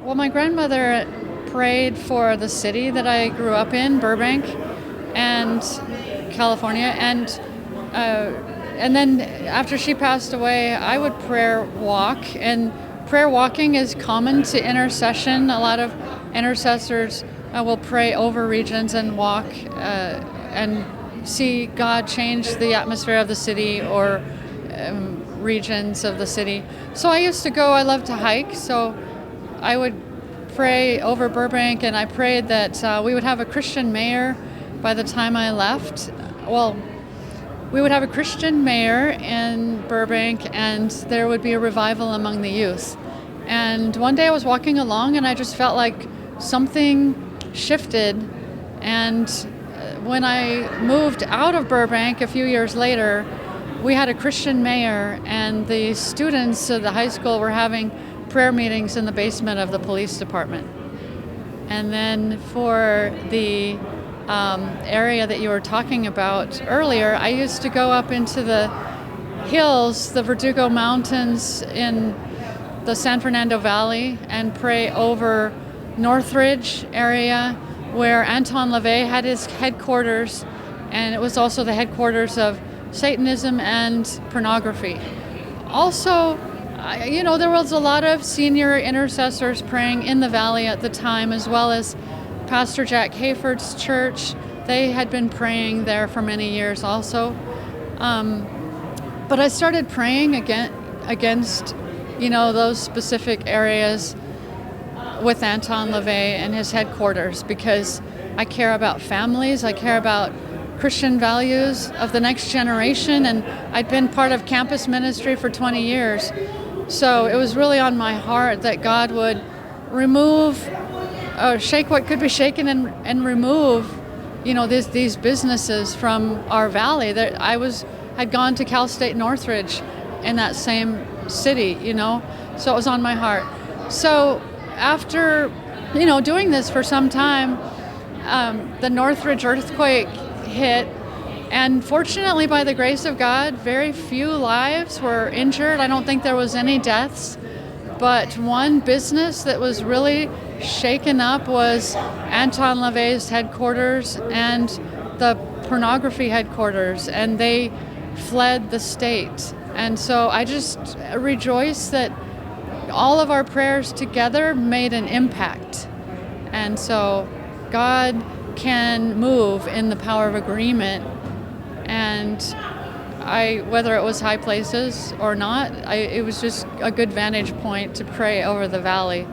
Well, my grandmother prayed for the city that I grew up in, Burbank, and California, and then after she passed away, I would prayer walk, and prayer walking is common to intercession. A lot of intercessors will pray over regions and walk and see God change the atmosphere of the city or regions of the city. So I used to go, I love to hike, so I would pray over Burbank, and I prayed that we would have a Christian mayor by the time I left. Well, we would have a Christian mayor in Burbank, and there would be a revival among the youth. And one day I was walking along, and I just felt like something shifted. And when I moved out of Burbank a few years later, we had a Christian mayor, and the students of the high school were having prayer meetings in the basement of the police department. And then for the area that you were talking about earlier, I used to go up into the hills, the Verdugo Mountains in the San Fernando Valley, and pray over Northridge area where Anton LaVey had his headquarters, and it was also the headquarters of Satanism and pornography. Also, there was a lot of senior intercessors praying in the valley at the time, as well as Pastor Jack Hayford's church. They had been praying there for many years also. But I started praying against, those specific areas with Anton LaVey and his headquarters, because I care about families, I care about Christian values of the next generation, and I'd been part of campus ministry for 20 years. So it was really on my heart that God would shake what could be shaken and remove, these businesses from our valley. That I'd gone to Cal State Northridge in that same city, so it was on my heart. So after, doing this for some time, the Northridge earthquake hit, and fortunately, by the grace of God, very few lives were injured. I don't think there was any deaths, but one business that was really shaken up was Anton LaVey's headquarters and the pornography headquarters, and they fled the state. And so I just rejoice that all of our prayers together made an impact. And so God can move in the power of agreement. And whether it was high places or not, it was just a good vantage point to pray over the valley.